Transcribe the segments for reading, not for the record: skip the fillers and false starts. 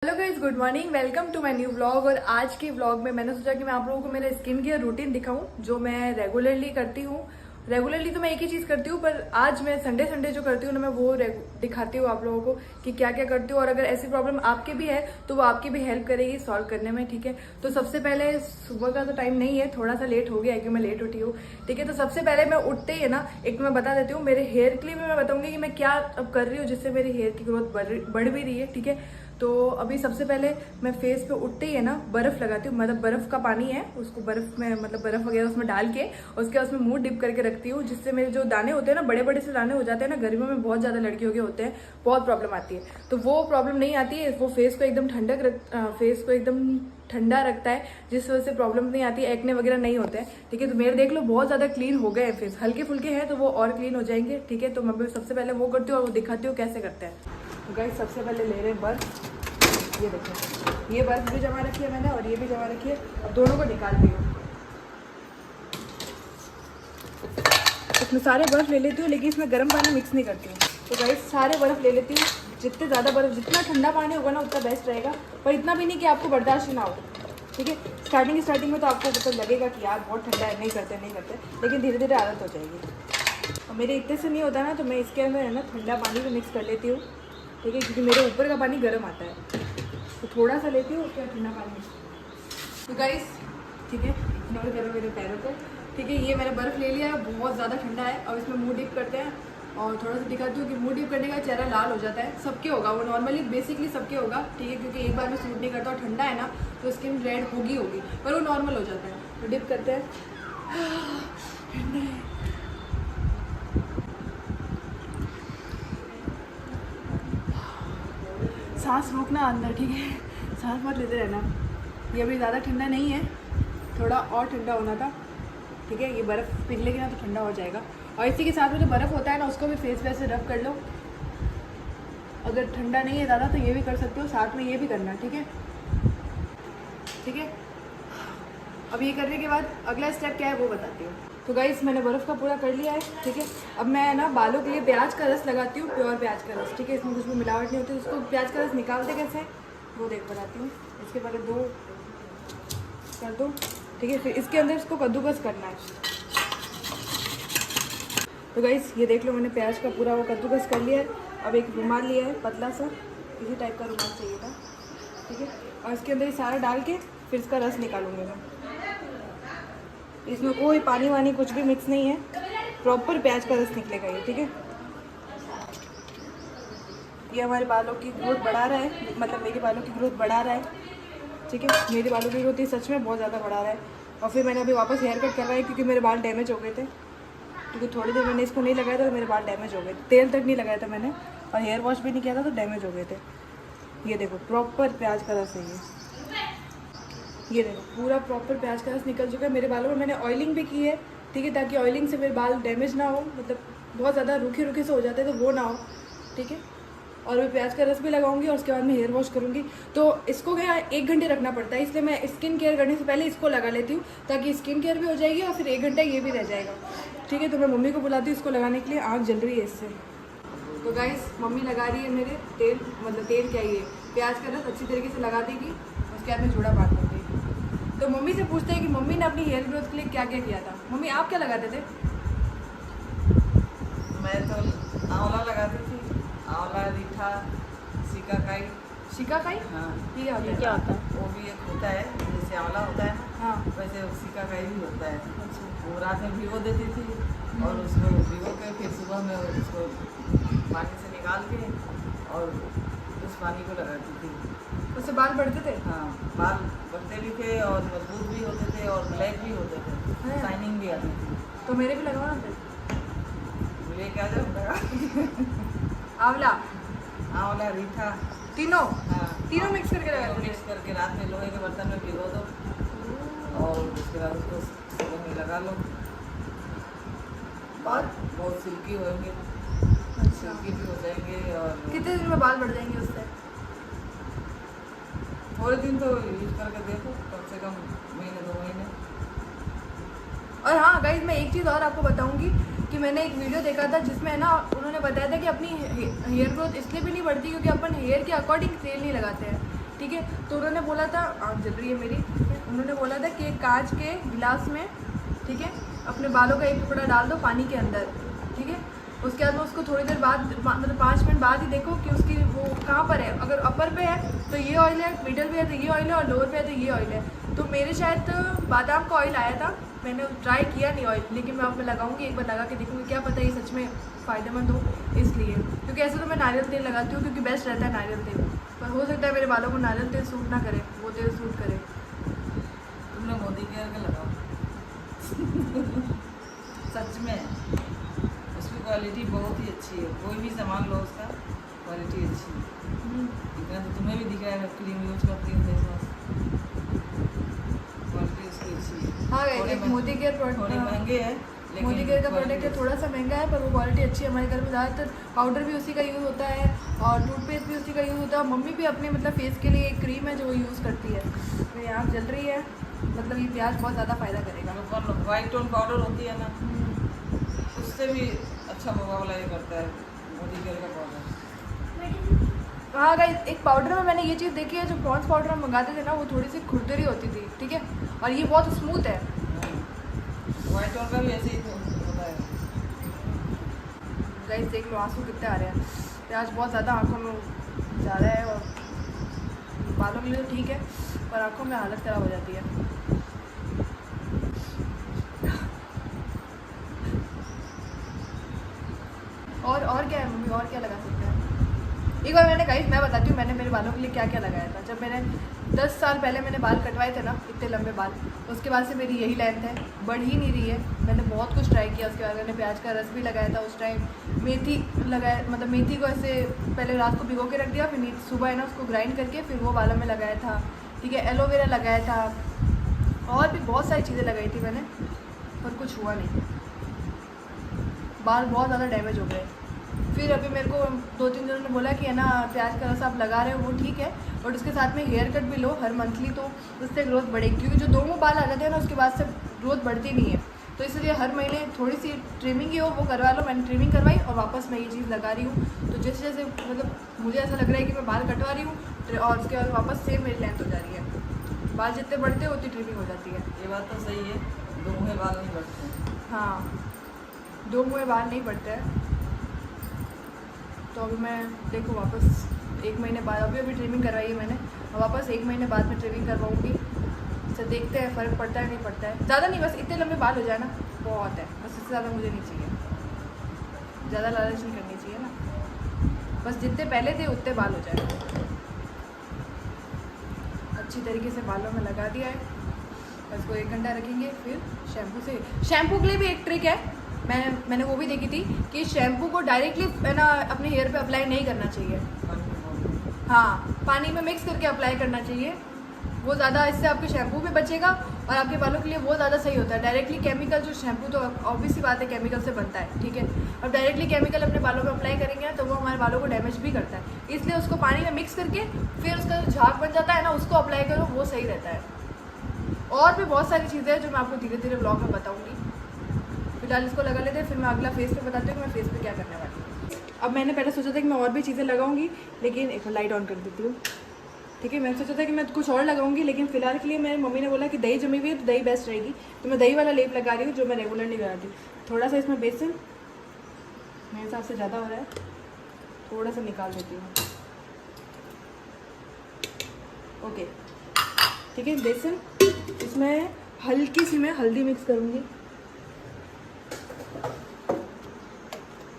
Hello guys, good morning, welcome to my new vlog. और आज के व्लॉग में मैंने सोचा कि मैं आप लोगों को मेरा स्किन केयर रूटीन दिखाऊं जो मैं रेगुलरली करती हूँ। रेगुलरली तो मैं एक ही चीज़ करती हूँ, पर आज मैं संडे जो करती हूँ ना, मैं वो दिखाती हूँ आप लोगों को कि क्या क्या करती हूँ। और अगर ऐसी प्रॉब्लम आपके भी है तो वो आपकी भी हेल्प करेगी सॉल्व करने में, ठीक है। तो सबसे पहले, सुबह का तो टाइम नहीं है, थोड़ा सा लेट हो गया है क्योंकि मैं लेट उठी हूँ, ठीक है। तो सबसे पहले मैं उठते ही है ना, एक मैं बता देती हूँ मेरे हेयर के लिए भी मैं बताऊंगी कि मैं क्या अब कर रही हूँ जिससे मेरी हेयर की ग्रोथ बढ़ भी रही है, ठीक है। तो अभी सबसे पहले मैं फेस पे उठते ही है ना बर्फ लगाती हूँ, मतलब बर्फ का पानी है उसको बर्फ में, मतलब बर्फ वगैरह उसमें डाल के उसके उसमें मुंह डिप करके रखती हूँ, जिससे मेरे जो दाने होते हैं ना, बड़े बड़े से दाने हो जाते हैं ना, गर्मियों में बहुत ज़्यादा लड़कियों के होते हैं, बहुत प्रॉब्लम आती है। तो वो प्रॉब्लम नहीं आती है, वो फेस को एकदम फेस को एकदम ठंडा रखता है, जिस वजह से प्रॉब्लम नहीं आती है, एक्ने वगैरह नहीं होते हैं, ठीक है। तो मेरे देख लो बहुत ज़्यादा क्लीन हो गए हैं फेस, हल्के फुल्के हैं तो वो और क्लीन हो जाएंगे, ठीक है। तो मैं सबसे पहले वो करती हूँ और वो दिखाती हूँ कैसे करते हैं। तो गाइस सबसे पहले ले रहे हैं बर्फ, ये देखो, ये बर्फ भी जमा रखी है मैंने और ये भी जमा रखी है। अब दोनों को निकालती हूँ, इसमें सारे बर्फ ले लेती हूँ, लेकिन इसमें गर्म पानी मिक्स नहीं करती हूँ। तो गाइस सारे बर्फ ले लेती हूँ, जितने ज़्यादा बर्फ, जितना ठंडा पानी होगा ना उतना बेस्ट रहेगा, पर इतना भी नहीं कि आपको बर्दाश्त ना हो, ठीक है। स्टार्टिंग में तो आपको मतलब लगेगा कि यार बहुत ठंडा है, नहीं करते, लेकिन धीरे धीरे आदत हो जाएगी। और मेरे इतने से नहीं होता ना, तो मैं इसके अंदर है ना ठंडा पानी भी मिक्स कर लेती हूँ, ठीक है, क्योंकि मेरे ऊपर का पानी गर्म आता है, तो थोड़ा सा लेती हूँ उसके बाद ठंडा पानी। तो गाइस ठीक है, इग्नोर करो मेरे पैरों को, ठीक है। ये मैंने बर्फ़ ले लिया है, बहुत ज़्यादा ठंडा है। अब इसमें मुंह डिप करते हैं और थोड़ा सा दिखाती हूँ कि मुंह डिप करने का चेहरा लाल हो जाता है, सबके होगा वो, नॉर्मली बेसिकली सबके होगा, ठीक है, क्योंकि एक बार में सूट नहीं करता और ठंडा है ना तो स्किन रेड होगी, पर वो नॉर्मल हो जाता है। तो डिप करते हैं, ठंडा है। सांस रोकना अंदर, ठीक है, सांस मत लेते रहना। ये अभी ज़्यादा ठंडा नहीं है, थोड़ा और ठंडा होना था, ठीक है। ये बर्फ़ पिघलेगी ना तो ठंडा हो जाएगा। और इसी के साथ में जो बर्फ़ होता है ना उसको भी फेस पे से रब कर लो। अगर ठंडा नहीं है ज़्यादा तो ये भी कर सकते हो, साथ में ये भी करना, ठीक है, ठीक है। अब ये करने के बाद अगला स्टेप क्या है वो बताती हूँ। तो गाइस मैंने बर्फ़ का पूरा कर लिया है, ठीक है। अब मैं ना बालों के लिए प्याज का रस लगाती हूँ, प्योर प्याज का रस, ठीक है, इसमें कुछ भी मिलावट नहीं होती। उसको प्याज का रस निकालते कैसे वो बताती हूँ। इसके पहले दो कर दो, ठीक है, फिर इसके अंदर इसको कद्दूकस करना है। तो गाइस ये देख लो, मैंने प्याज का पूरा वो कद्दूकस कर लिया है। अब एक रुमाल लिया है पतला सा, इसी टाइप का रुमाल चाहिए था, ठीक है। और इसके अंदर ये सारा डाल के फिर इसका रस निकालूंगी मैं। इसमें कोई पानी वानी कुछ भी मिक्स नहीं है, प्रॉपर प्याज का रस निकलेगा ये, ठीक है। ये हमारे बालों की ग्रोथ बढ़ा रहा है, मतलब मेरे बालों की ग्रोथ बढ़ा रहा है, ठीक है। मेरे बालों की ग्रोथ ये सच में बहुत ज़्यादा बढ़ा रहा है। और फिर मैंने अभी वापस हेयर कट करवाया क्योंकि मेरे बाल डैमेज हो गए थे, क्योंकि थोड़ी देर मैंने इसको नहीं लगाया था तो मेरे बाल डैमेज हो गए, तेल तक नहीं लगाया था मैंने और हेयर वॉश भी नहीं किया था तो डैमेज हो गए थे। ये देखो प्रॉपर प्याज का रस है ये देखो पूरा प्रॉपर प्याज का रस निकल चुका है मेरे बालों में। मैंने ऑयलिंग भी की है, ठीक है, ताकि ऑयलिंग से मेरे बाल डैमेज ना हो, मतलब बहुत ज़्यादा रूखे से हो जाते हैं तो वो ना हो, ठीक है। और मैं प्याज का रस भी लगाऊंगी और उसके बाद मैं हेयर वॉश करूंगी। तो इसको क्या 1 घंटे रखना पड़ता है, इसलिए मैं स्किन केयर करने से पहले इसको लगा लेती हूँ, ताकि स्किन केयर भी हो जाएगी और फिर 1 घंटा ये भी रह जाएगा, ठीक है। तो मैं मम्मी को बुलाती हूँ इसको लगाने के लिए, आँख जल रही है इससे। तो गाइस मम्मी लगा रही है मेरे तेल, मतलब तेल क्या, ये प्याज का रस अच्छी तरीके से लगा देगी, उसके बाद मैं जूड़ा बांध दूँगी। तो मम्मी से पूछते हैं कि मम्मी ने अपनी हेयर ग्रोथ के लिए क्या क्या किया था। मम्मी आप क्या लगाते थे? मैं तो आंवला लगाती थी, आंवला, रीठा, शिकाकाई। शिकाकाई? हाँ, ये क्या होता है? वो भी एक होता है, जैसे आंवला होता है ना, हाँ, वैसे शिकाकाई भी होता है। अच्छा, वो रात में भिगो देती थी और उसको भिगो के फिर सुबह में उसको पानी से निकाल के और उस पानी को लगाती थी। उससे बाल बढ़ते थे? हाँ, बाल बढ़ते भी थे और मजबूत भी होते थे और ब्लैक भी होते थे, हाँ। शाइनिंग भी आती थी। तो मेरे भी लगवाना फिर। लेके आ जाऊँगा। आंवला, आंवला, रीठा, तीनों हाँ, मिक्स करके लगाते थे? मिक्स करके रात में लोहे के बर्तन में भिगो दो और उसके बाद उसको सुबह में लगा लो। बाल बहुत सिल्की होंगे, अच्छा, सिल्की भी हो जाएंगे। और कितने दिन में बाल बढ़ जाएंगे उससे? थोड़े दिन तो यूज करके देखो, कम से कम महीने 2 महीने। और हाँ गाइज, मैं एक चीज़ और आपको बताऊंगी कि मैंने एक वीडियो देखा था जिसमें ना उन्होंने बताया था कि अपनी हेयर ग्रोथ इसलिए भी नहीं बढ़ती क्योंकि अपन हेयर के अकॉर्डिंग तेल नहीं लगाते हैं, ठीक है। तो उन्होंने बोला था, आँख जल रही है मेरी, उन्होंने बोला था कि कांच के गिलास में, ठीक है, अपने बालों का एक टुकड़ा डाल दो पानी के अंदर, ठीक है। उसके बाद में उसको थोड़ी देर बाद, मतलब 5 मिनट बाद ही देखो कि उसकी वो कहाँ पर है। अगर अपर पे है तो ये ऑयल है, मिडल पे है तो ये ऑयल है, और लोअर पे है तो ये ऑयल है। तो मेरे शायद बादाम का ऑयल आया था, मैंने ट्राई किया नहीं ऑयल, लेकिन मैं अब लगाऊंगी, एक बार लगा के देखूंगी, क्या पता ये सच में फ़ायदेमंद हो, इसलिए। क्योंकि ऐसे तो मैं नारियल तेल लगाती हूँ क्योंकि बेस्ट रहता है नारियल तेल, पर हो सकता है मेरे बालों को नारियल तेल सूट ना करे, वो तेल सूट करे। तुमने मोदी केयर का लगाओ। सच में उसकी क्वालिटी बहुत ही अच्छी है, कोई भी सामान लो उसका क्वालिटी अच्छी है। इतना तो तुम्हें भी दिख रहा है, क्रीम यूज करती हूँ फेस वॉश, क्वालिटी उसकी अच्छी है। हाँ, थोड़े एक मोदी केयर थोड़े प्रोडक्ट, महंगे हैं, लेकिन मोदी केयर का quality प्रोडक्ट है, थोड़ा सा महंगा है पर वो क्वालिटी अच्छी है। हमारे घर में ज़्यादातर पाउडर भी उसी का यूज़ होता है और टूथपेस्ट भी उसी का यूज़ होता है। मम्मी भी अपने मतलब फेस के लिए एक क्रीम है जो वो यूज़ करती है। मेरी आँख जल रही है, मतलब ये प्याज बहुत ज़्यादा फ़ायदा करेगा। वाइट टोन पाउडर होती है ना, उससे भी अच्छा मुकाबला ये करता है मोदी केयर का पाउडर। हाँ गाइस, एक पाउडर में मैंने ये चीज़ देखी है, जो पॉन्स पाउडर हम मंगाते थे ना, वो थोड़ी सी खुरदरी होती थी, ठीक है, और ये बहुत स्मूथ है। वाइट टोन का भी ऐसे ही होता है। गाइस देख लो आंसू कितने आ रहे हैं, प्याज बहुत ज़्यादा आंखों में जा रहा है, और बालों के लिए तो ठीक है पर आंखों में हालत ख़राब हो जाती है। और क्या है मम्मी, और क्या लगा सकते हैं? एक बार मैंने गाइस, मैं बताती हूँ मैंने मेरे बालों के लिए क्या क्या लगाया था। जब मैंने 10 साल पहले मैंने बाल कटवाए थे ना, इतने लंबे बाल, उसके बाद से मेरी यही लेंथ है, बढ़ ही नहीं रही है। मैंने बहुत कुछ ट्राई किया, उसके बाद मैंने प्याज का रस भी लगाया था उस टाइम, मेथी लगाया, मतलब मेथी को ऐसे पहले रात को भिगो के रख दिया, फिर सुबह है ना उसको ग्राइंड करके फिर वो बालों में लगाया था, ठीक है। एलोवेरा लगाया था, और भी बहुत सारी चीज़ें लगाई थी मैंने, पर कुछ हुआ नहीं, बाल बहुत ज़्यादा डैमेज हो गए। फिर अभी मेरे को 2-3 जनों ने बोला कि है ना प्याज का रस आप लगा रहे हो वो ठीक है, और उसके साथ में हेयर कट भी लो हर मंथली, तो उससे ग्रोथ बढ़ेगी। क्योंकि जो 2 बाल आ जाते हैं ना उसके बाद से ग्रोथ बढ़ती नहीं है, तो इसलिए हर महीने थोड़ी सी ट्रिमिंग ही हो वो करवा लो। मैंने ट्रिमिंग करवाई और वापस मैं ये चीज़ लगा रही हूँ। तो जैसे जैसे मतलब मुझे ऐसा लग रहा है कि मैं बाल कटवा रही हूँ और उसके बाद वापस सेम मेरी लेंथ हो जा रही है। बाल जितने बढ़ते हैं उतनी ट्रिमिंग हो जाती है। ये बात तो सही है, 2 मुँहे बाल नहीं बढ़ते। हाँ, 2 मुँहे बाल नहीं बढ़ते हैं। तो अभी मैं देखो वापस 1 महीने बाद, अभी ट्रिमिंग करवाई है मैंने, और वापस 1 महीने बाद में ट्रिमिंग करवाऊँगी। तो देखते हैं फ़र्क पड़ता है नहीं पड़ता है। ज़्यादा नहीं, बस इतने लंबे बाल हो जाए ना बहुत है, बस इससे ज़्यादा मुझे नहीं चाहिए, ज़्यादा लालच नहीं करनी चाहिए ना, बस जितने पहले थे उतने बाल हो जाए। अच्छी तरीके से बालों में लगा दिया है, बस को 1 घंटा रखेंगे, फिर शैम्पू से। शैम्पू के लिए भी एक ट्रिक है, मैंने वो भी देखी थी कि शैम्पू को डायरेक्टली है ना अपने हेयर पे अप्लाई नहीं करना चाहिए। हाँ, पानी में मिक्स करके अप्लाई करना चाहिए, वो ज़्यादा, इससे आपके शैम्पू भी बचेगा और आपके बालों के लिए वो ज़्यादा सही होता है। डायरेक्टली केमिकल, जो शैम्पू तो ऑब्वियस सी बात है केमिकल से बनता है, ठीक है, और डायरेक्टली केमिकल अपने बालों में अप्लाई करेंगे तो वो हमारे बालों को डैमेज भी करता है। इसलिए उसको पानी में मिक्स करके फिर उसका जो झाग बन जाता है ना उसको अप्लाई करो, वो सही रहता है। और भी बहुत सारी चीज़ें हैं जो मैं आपको धीरे धीरे ब्लॉग में बताऊँगी। फिलहाल इसको लगा लेते हैं, फिर मैं अगला फेस पे बताती हूँ कि मैं फेस पे क्या करने वाली हूँ। अब मैंने पहले सोचा था कि मैं और भी चीज़ें लगाऊंगी, लेकिन एक लाइट ऑन कर देती हूँ, ठीक है। मैंने सोचा था कि मैं कुछ और लगाऊंगी, लेकिन फिलहाल के लिए मेरी मम्मी ने बोला कि दही जमी हुई है तो दही बेस्ट रहेगी, तो मैं दही वाला लेप लगा रही हूँ जो मैं रेगुलरली लगाती हूँ। थोड़ा सा इसमें बेसन, मेरे हिसाब से ज़्यादा हो रहा है, थोड़ा सा निकाल देती हूँ, ओके, ठीक है। बेसन, इसमें हल्की सी मैं हल्दी मिक्स करूँगी,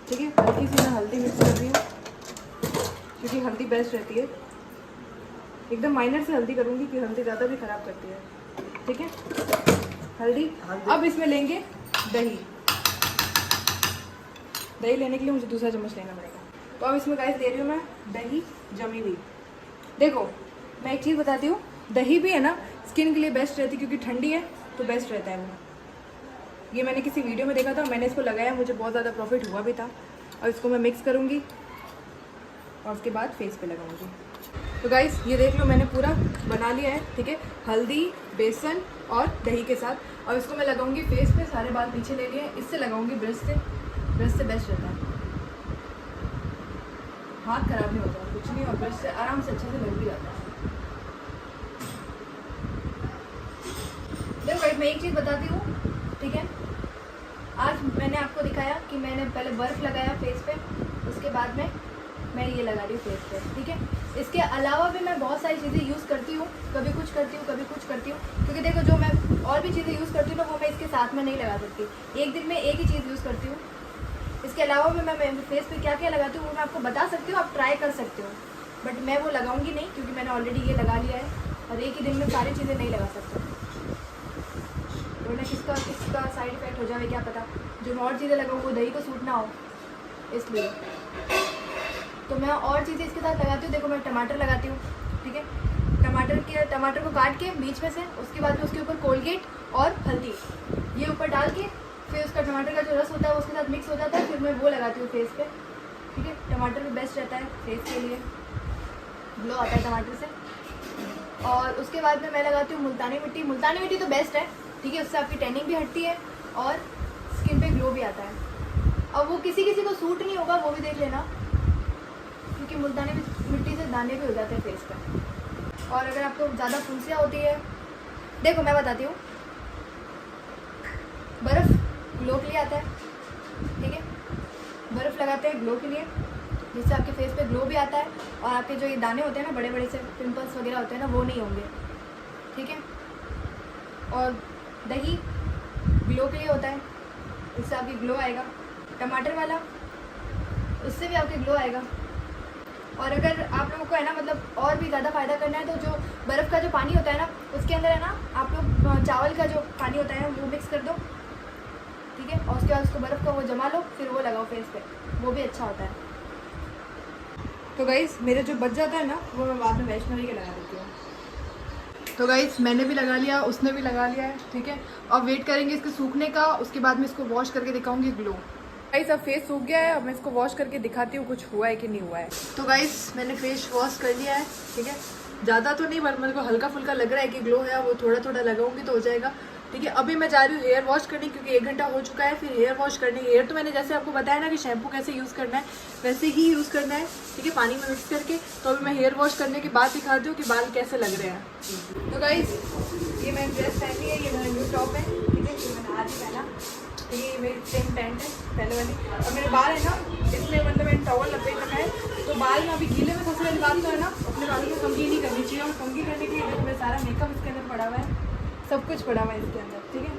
ठीक है, हल्की सी मैं हल्दी मिक्स कर रही हूँ क्योंकि हल्दी बेस्ट रहती है। एकदम माइनर से हल्दी करूँगी कि हल्दी ज़्यादा भी ख़राब करती है, ठीक है। हल्दी। अब इसमें लेंगे दही। दही लेने के लिए मुझे दूसरा चम्मच लेना पड़ेगा। तो अब इसमें गाइस दे रही हूँ मैं दही जमी हुई। देखो मैं एक चीज़ बताती हूँ, दही भी है ना स्किन के लिए बेस्ट रहती है, क्योंकि ठंडी है तो बेस्ट रहता है वो। ये मैंने किसी वीडियो में देखा था, मैंने इसको लगाया, मुझे बहुत ज़्यादा प्रॉफिट हुआ भी था। और इसको मैं मिक्स करूँगी और उसके बाद फेस पे लगाऊंगी। तो गाइस ये देख लो मैंने पूरा बना लिया है, ठीक है, हल्दी, बेसन और दही के साथ। और इसको मैं लगाऊंगी फेस पे, सारे बाल पीछे ले लिए, इससे लगाऊंगी ब्रश से। ब्रश से बेस्ट रहता है, हाथ खराब नहीं होता कुछ नहीं, और ब्रश से आराम से अच्छे से लग भी जाता है। मैं एक चीज़ बताती हूँ, ठीक है। आज मैंने आपको दिखाया कि मैंने पहले बर्फ़ लगाया फेस पे, उसके बाद में मैं ये लगा रही हूँ फेस पे, ठीक है। इसके अलावा भी मैं बहुत सारी चीज़ें यूज़ करती हूँ, कभी कुछ करती हूँ, कभी कुछ करती हूँ, क्योंकि देखो जो मैं और भी चीज़ें यूज़ करती हूँ ना वो मैं इसके साथ में नहीं लगा सकती। एक दिन में एक ही चीज़ यूज़ करती हूँ। इसके अलावा भी मैं फेस पे क्या क्या लगाती हूँ वो मैं आपको बता सकती हूँ, आप ट्राई कर सकते हो, बट मैं वो लगाऊंगी नहीं क्योंकि मैंने ऑलरेडी ये लगा लिया है और एक ही दिन में सारी चीज़ें नहीं लगा सकते, वरना किसका साइड इफेक्ट हो जाए क्या पता। जो मैं और चीज़ें लगाऊँ वो दही को सूट ना हो, इसलिए तो मैं और चीज़ें इसके साथ लगाती हूँ। देखो मैं टमाटर लगाती हूँ, ठीक है। टमाटर को काट के बीच में से, उसके बाद में उसके ऊपर कोलगेट और हल्दी ये ऊपर डाल के फिर उसका टमाटर का जो रस होता है वो उसके साथ मिक्स हो जाता है, फिर मैं वो लगाती हूँ फेस पे, ठीक है। टमाटर भी बेस्ट रहता है फेस के लिए, ग्लो आता है टमाटर से। और उसके बाद में मैं लगाती हूँ मुल्तानी मिट्टी। मुल्तानी मिट्टी तो बेस्ट है, ठीक है, उससे आपकी टैनिंग भी हटती है और स्किन पे ग्लो भी आता है। अब वो किसी किसी को सूट नहीं होगा, वो भी देख लेना, क्योंकि मुल्तानी मिट्टी से दाने भी हो जाते हैं फेस पे। और अगर आपको ज़्यादा फुंसियाँ होती है, देखो मैं बताती हूँ, बर्फ़ ग्लो के लिए आता है, ठीक है। बर्फ़ लगाते हैं ग्लो के लिए, जिससे आपके फेस पे ग्लो भी आता है और आपके जो ये दाने होते हैं ना बड़े बड़े से पिंपल्स वगैरह होते हैं ना वो नहीं होंगे, ठीक है। और दही ग्लो के लिए होता है, उससे आपकी ग्लो आएगा। टमाटर वाला, उससे भी आपके ग्लो आएगा। और अगर आप लोगों को है ना मतलब और भी ज़्यादा फ़ायदा करना है तो जो बर्फ़ का जो पानी होता है ना उसके अंदर है ना आप लोग चावल का जो पानी होता है वो मिक्स कर दो, ठीक है। और उसके बाद उसको बर्फ़ का वो जमा लो, फिर वो लगाओ फेस पे, वो भी अच्छा होता है। तो गाइस मेरे जो बच जाता है ना वो मैं बाद में वैष्णवी के लगा देती हूँ। तो गाइस मैंने भी लगा लिया, उसने भी लगा लिया है, ठीक है। अब वेट करेंगे इसके सूखने का, उसके बाद में इसको वॉश करके दिखाऊंगी ग्लो। गाइस अब फेस सूख गया है, अब मैं इसको वॉश करके दिखाती हूँ कुछ हुआ है कि नहीं हुआ है। तो गाइस मैंने फेस वॉश कर लिया है, ठीक है। ज़्यादा तो नहीं, पर मेरे को हल्का फुल्का लग रहा है कि ग्लो है, वो थोड़ा थोड़ा लगाऊंगी तो हो जाएगा, ठीक है। अभी मैं जा रही हूँ हेयर वॉश करने, क्योंकि 1 घंटा हो चुका है। फिर हेयर वॉश करने, हेयर तो मैंने जैसे आपको बताया ना कि शैम्पू कैसे यूज़ करना है वैसे ही यूज़ करना है, ठीक है, पानी में मिक्स करके। तो अभी मैं हेयर वॉश करने के बाद दिखाती हूँ कि बाल कैसे लग रहे हैं। तो गाइस ये मैंने ड्रेस पहनी है, ये मेरा न्यू टॉप है, ठीक है, ये मैंने आज ही पहना, ठीक है। ये मेरी सेम पैंट है पहले वाली। और मेरे बाल है ना इसमें मतलब मैंने टॉवल लपेट रखा है, तो बाल में अभी गीले में सबसे पहले बात तो है ना अपने बालों को कंघी नहीं करनी चाहिए। और कंघी करने के लिए मेरा सारा मेकअप इसके अंदर पड़ा हुआ है, सब कुछ पड़ा हुआ है इसके अंदर, ठीक है।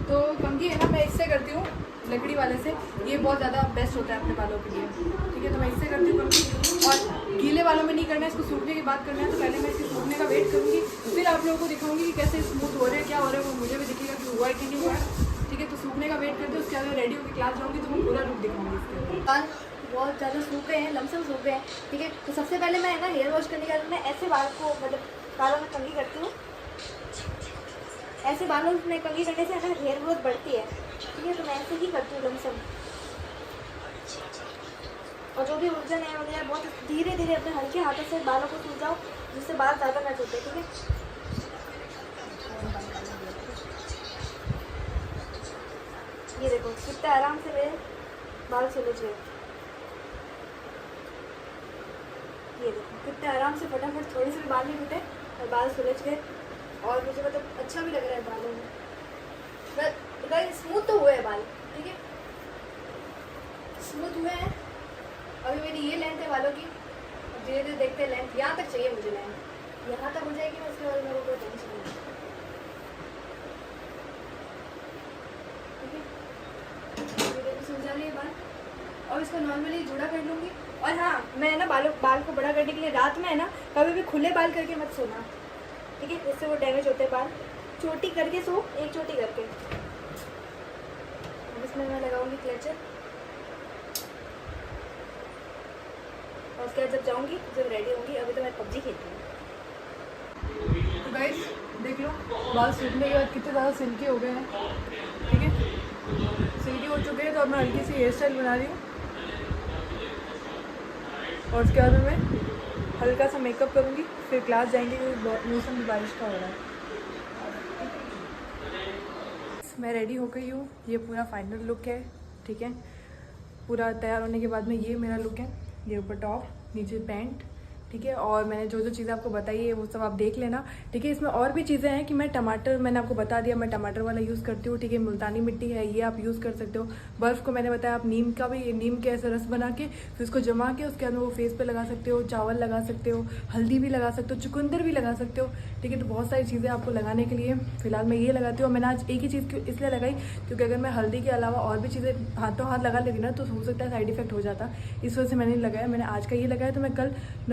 तो कंघी है ना मैं इससे करती हूँ, लकड़ी वाले से, ये बहुत ज़्यादा बेस्ट होता है अपने बालों के लिए, ठीक है। तो मैं इससे करती हूँ कंघी, और गीले बालों में नहीं करना है, इसको सूखने की बात करना है। तो पहले मैं इसके सूखने का वेट करूँगी, फिर आप लोगों को दिखाऊंगी कि कैसे स्मूथ हो रहे हैं, क्या हो रहा है, वो मुझे भी दिखेगा कि हुआ है कि नहीं हुआ है, ठीक है। तो सूखने का वेट करते, उसके बाद रेडी होकर क्लास जाऊँगी तो मैं पूरा लुक दिखाऊंगी इसके। बाल बहुत ज़्यादा सूख गए हैं, लमसम सूख गए हैं, ठीक है। तो सबसे पहले मैं है ना हेयर वॉश करने के बाद मैं ऐसे बाल को मतलब बालों में कंघी करती हूँ। ऐसे बालों में कंघी करने से है ना हेयर ग्रोथ बढ़ती है, ठीक है। तो मैं ऐसे ही करती हूँ लमसम, और जो भी उलझन है वगैरह बहुत धीरे धीरे अपने हल्के हाथों से बालों को सुलझाओ, जिससे बाल ज़्यादा ना टूटे, ठीक है। ये देखो कितने आराम से मेरे बाल सुलझ गए, ये देखो कितने आराम से फटाफट, थोड़े से भी बाल नहीं टूटे और बाल सुलझ गए। और मुझे मतलब अच्छा भी लग रहा है बालों में, स्मूथ तो हुए हैं बाल, ठीक है, स्मूथ हुए हैं। अभी मेरी ये लेंथ है बालों की, धीरे धीरे देखते हैं लेंथ, यहाँ तक चाहिए मुझे लेंथ, यहाँ तक हो जाएगी ना उसके बाद मेरे को कोई टेंशन नहीं, ठीक है। सुलझा लिए बाल, और इसको नॉर्मली जुड़ा कर लूँगी। और हाँ मैं ना बाल को बड़ा करने के लिए रात में है ना कभी भी खुले बाल करके मत सोना, ठीक है, जिससे वो डैमेज होते हैं बाल। चोटी करके सो, एक चोटी करके। इसमें मैं लगाऊंगी क्लचर, और उसके बाद जब जाऊंगी जब रेडी होंगी, अभी तो मैं पबजी खेलती हूँ। तो गाइस देख लो बाल सूखने के बाद कितने ज़्यादा सिल्की हो गए हैं, ठीक है, सिल्की हो चुके हैं। तो अब मैं हल्की सी हेयर स्टाइल बना रही हूँ, और उसके बाद मैं हल्का सा मेकअप करूँगी, फिर क्लास जाएंगे क्योंकि मौसम भी बारिश का हो रहा है। मैं रेडी हो गई हूँ, ये पूरा फाइनल लुक है, ठीक है। पूरा तैयार होने के बाद में ये मेरा लुक है, ये ऊपर टॉप, नीचे पैंट, ठीक है। और मैंने जो जो चीज़ें आपको बताई है वो सब आप देख लेना, ठीक है। इसमें और भी चीज़ें हैं कि मैं टमाटर, मैंने आपको बता दिया मैं टमाटर वाला यूज़ करती हूँ, ठीक है। मुल्तानी मिट्टी है, ये आप यूज़ कर सकते हो। बर्फ़ को मैंने बताया, आप नीम का भी, नीम के ऐसे रस बना के फिर उसको जमा के उसके अंदर वो फेस पे लगा सकते हो, चावल लगा सकते हो, हल्दी भी लगा सकते हो, चुकंदर भी लगा सकते हो, ठीक है। तो बहुत सारी चीज़ें आपको लगाने के लिए, फिलहाल मैं ये लगाती हूँ। मैंने आज एक ही चीज़ इसलिए लगाई क्योंकि अगर मैं हल्दी के अलावा और भी चीज़ें हाथों हाथ लगा लेती ना तो हो सकता है साइड इफेक्ट हो जाता, इस वजह से मैंने नहीं लगाया। मैंने आज का ये लगाया, तो मैं कल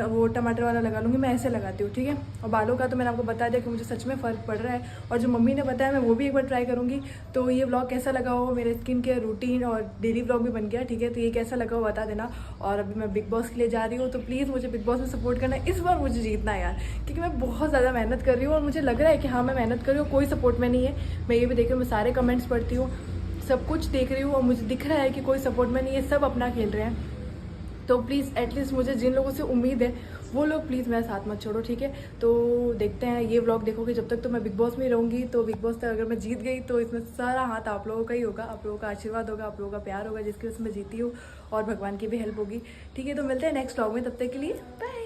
वो टमाटर वाला लगा लूँगी। मैं ऐसे लगाती हूँ, ठीक है। और बालों का तो मैंने आपको बता दिया कि मुझे सच में फ़र्क पड़ रहा है, और जो मम्मी ने बताया मैं वो भी एक बार ट्राई करूँगी। तो ये व्लॉग कैसा लगा हो, मेरे स्किन केयर रूटीन और डेली व्लॉग भी बन गया, ठीक है। तो ये कैसा लगा हो बता देना। और अभी मैं बिग बॉस के लिए जा रही हूँ, तो प्लीज़ मुझे बिग बॉस में सपोर्ट करना। इस बार मुझे जीतना है यार, क्योंकि मैं बहुत ज़्यादा मेहनत कर रही हूँ और मुझे लग रहा है कि हाँ मैं मेहनत कर रही हूँ, कोई सपोर्ट में नहीं है। मैं ये भी देख रही हूँ, मैं सारे कमेंट्स पढ़ती हूँ, सब कुछ देख रही हूँ और मुझे दिख रहा है कि कोई सपोर्ट में नहीं है, सब अपना खेल रहे हैं। तो प्लीज़ एटलीस्ट मुझे जिन लोगों से उम्मीद है वो लोग प्लीज़ मेरा साथ मत छोड़ो, ठीक है। तो देखते हैं, ये व्लॉग देखोगे जब तक तो मैं बिग बॉस में ही रहूँगी। तो बिग बॉस तक अगर मैं जीत गई तो इसमें सारा हाथ आप लोगों का ही होगा, आप लोगों का आशीर्वाद होगा, आप लोगों का प्यार होगा जिसकी वजह से मैं जीती हूँ, और भगवान की भी हेल्प होगी, ठीक है। तो मिलते हैं नेक्स्ट व्लॉग में, तब तक के लिए बाय।